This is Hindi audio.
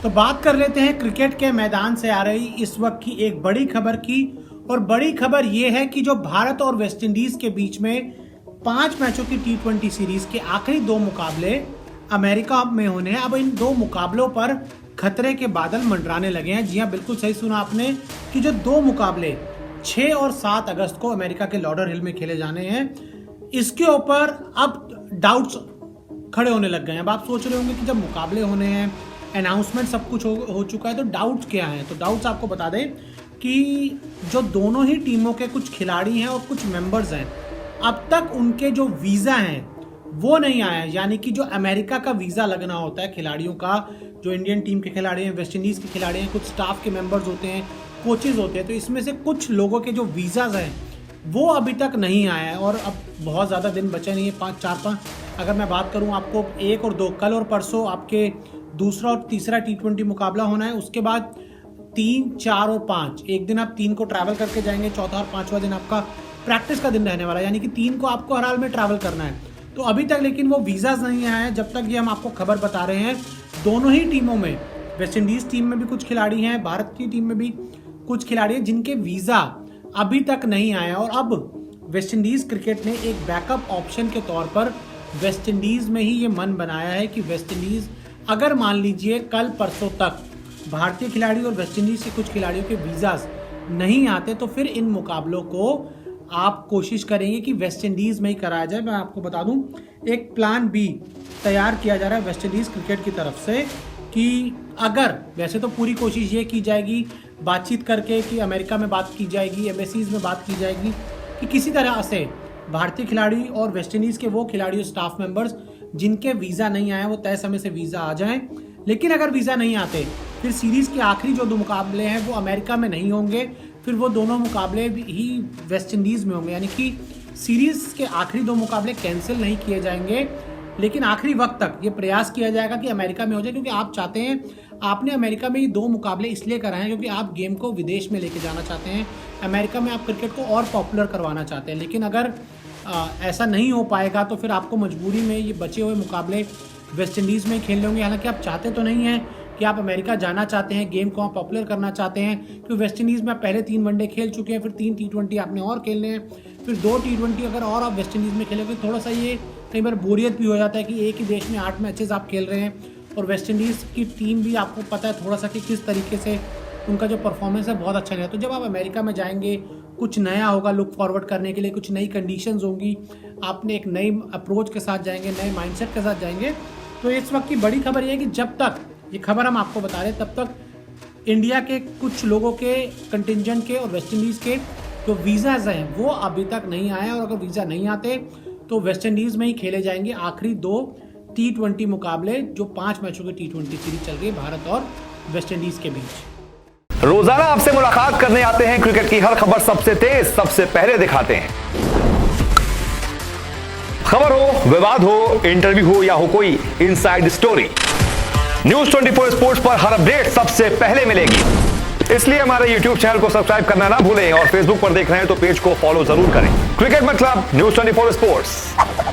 तो बात कर लेते हैं क्रिकेट के मैदान से आ रही इस वक्त की एक बड़ी खबर की। और बड़ी खबर यह है कि जो भारत और वेस्टइंडीज के बीच में 5 मैचों की T20 सीरीज के आखिरी 2 मुकाबले अमेरिका में होने हैं। अब इन 2 मुकाबलों पर खतरे के बादल मंडराने लगे हैं। जी हाँ, बिल्कुल सही सुना आपने कि जो 2 मुकाबले 6 और 7 अगस्त को अमेरिका के लॉडर हिल में खेले जाने हैं, इसके ऊपर अब डाउट्स खड़े होने लग गए हैं। अब आप सोच रहे होंगे कि जब मुकाबले होने हैं, अनाउंसमेंट सब कुछ हो चुका है, तो डाउट्स क्या हैं। तो डाउट्स आपको बता दें कि जो दोनों ही टीमों के कुछ खिलाड़ी हैं और कुछ मेंबर्स हैं, अब तक उनके जो वीज़ा हैं वो नहीं आया है। यानी कि जो अमेरिका का वीज़ा लगना होता है खिलाड़ियों का, जो इंडियन टीम के खिलाड़ी हैं, वेस्ट इंडीज़ के खिलाड़ी हैं, कुछ स्टाफ के मेंबर्स होते हैं, कोचेज होते हैं, तो इसमें से कुछ लोगों के जो वीज़ाज हैं वो अभी तक नहीं आया है। और अब बहुत ज़्यादा दिन बचे नहीं है, 4-5 अगर मैं बात करूं, आपको 1 और 2 कल और परसों आपके दूसरा और तीसरा T20 मुकाबला होना है। उसके बाद 3, 4 और 5 एक दिन आप 3 को ट्रैवल करके जाएंगे, चौथा और 5वां दिन आपका प्रैक्टिस का दिन रहने वाला है। यानी कि 3 को आपको हर हाल में ट्रैवल करना है। तो अभी तक लेकिन वो वीज़ाज नहीं आया है। जब तक ये हम आपको खबर बता रहे हैं, दोनों ही टीमों में, वेस्ट इंडीज़ टीम में भी कुछ खिलाड़ी हैं, भारत की टीम में भी कुछ खिलाड़ी हैं जिनके वीज़ा अभी तक नहीं आया। और अब वेस्ट इंडीज़ क्रिकेट ने एक बैकअप ऑप्शन के तौर पर वेस्ट इंडीज़ में ही ये मन बनाया है कि वेस्ट इंडीज़ अगर मान लीजिए कल परसों तक भारतीय खिलाड़ी और वेस्ट इंडीज़ के कुछ खिलाड़ियों के वीज़ाज नहीं आते, तो फिर इन मुकाबलों को आप कोशिश करेंगे कि वेस्ट इंडीज़ में ही कराया जाए। मैं आपको बता दूं, एक प्लान बी तैयार किया जा रहा है वेस्ट इंडीज़ क्रिकेट की तरफ से कि अगर, वैसे तो पूरी कोशिश ये की जाएगी बातचीत करके कि अमेरिका में बात की जाएगी, एम्बेसीज में बात की जाएगी कि किसी तरह से भारतीय खिलाड़ी और वेस्ट इंडीज़ के वो खिलाड़ी और स्टाफ मेंबर्स जिनके वीज़ा नहीं आए वो तय समय से वीज़ा आ जाएं। लेकिन अगर वीज़ा नहीं आते, फिर सीरीज़ के आखिरी जो 2 मुकाबले हैं वो अमेरिका में नहीं होंगे, फिर वो दोनों मुकाबले ही वेस्ट इंडीज़ में होंगे। यानी कि सीरीज़ के आखिरी 2 मुकाबले कैंसिल नहीं किए जाएंगे, लेकिन आखिरी वक्त तक ये प्रयास किया जाएगा कि अमेरिका में हो जाए, क्योंकि आप चाहते हैं, आपने अमेरिका में ये 2 मुकाबले इसलिए कराए हैं क्योंकि आप गेम को विदेश में लेके जाना चाहते हैं। अमेरिका में आप क्रिकेट को और पॉपुलर करवाना चाहते हैं। लेकिन अगर ऐसा नहीं हो पाएगा तो फिर आपको मजबूरी में ये बचे हुए मुकाबले वेस्ट इंडीज़ में खेलने होंगे। हालांकि आप चाहते तो नहीं हैं कि आप अमेरिका जाना चाहते हैं, गेम को आप पॉपुलर करना चाहते हैं, क्योंकि वेस्ट इंडीज़ में आप पहले 3 वनडे खेल चुके हैं, फिर 3 T20 आपने और खेलने हैं, फिर 2 T20 अगर और आप वेस्ट इंडीज़ में खेलोगे, थोड़ा सा ये कई बार बोरियत भी हो जाता है कि एक ही देश में 8 मैचेस आप खेल रहे हैं। और वेस्ट इंडीज़ की टीम भी आपको पता है थोड़ा सा कि किस तरीके से उनका जो परफॉर्मेंस है बहुत अच्छा नहीं है। तो जब आप अमेरिका में जाएंगे, कुछ नया होगा लुक फॉरवर्ड करने के लिए, कुछ नई कंडीशंस होंगी, आपने एक नई अप्रोच के साथ जाएंगे, नए माइंडसेट के साथ जाएंगे। तो इस वक्त की बड़ी खबर यह है कि जब तक ये खबर हम आपको बता रहे, तब तक इंडिया के कुछ लोगों के कंटिजेंट के और वेस्ट इंडीज़ के जो वीज़ाज हैं वो अभी तक नहीं आए। और अगर वीज़ा नहीं आते तो वेस्ट इंडीज़ में ही खेले जाएंगे आखिरी 2 T20 मुकाबले, जो 5 मैचों की T20 सीरीज चल रही है भारत और वेस्ट इंडीज़ के बीच। रोजाना आपसे मुलाकात करने आते हैं, क्रिकेट की हर खबर सबसे तेज, सबसे पहले दिखाते हैं। खबर हो, विवाद हो, इंटरव्यू हो या हो कोई इनसाइड स्टोरी, न्यूज़ 24 स्पोर्ट्स पर हर अपडेट सबसे पहले मिलेगी। इसलिए हमारे YouTube चैनल को सब्सक्राइब करना ना भूलें और Facebook पर देख रहे हैं तो पेज को फॉलो जरूर करें। क्रिकेट मतलब न्यूज़ 24 स्पोर्ट्स।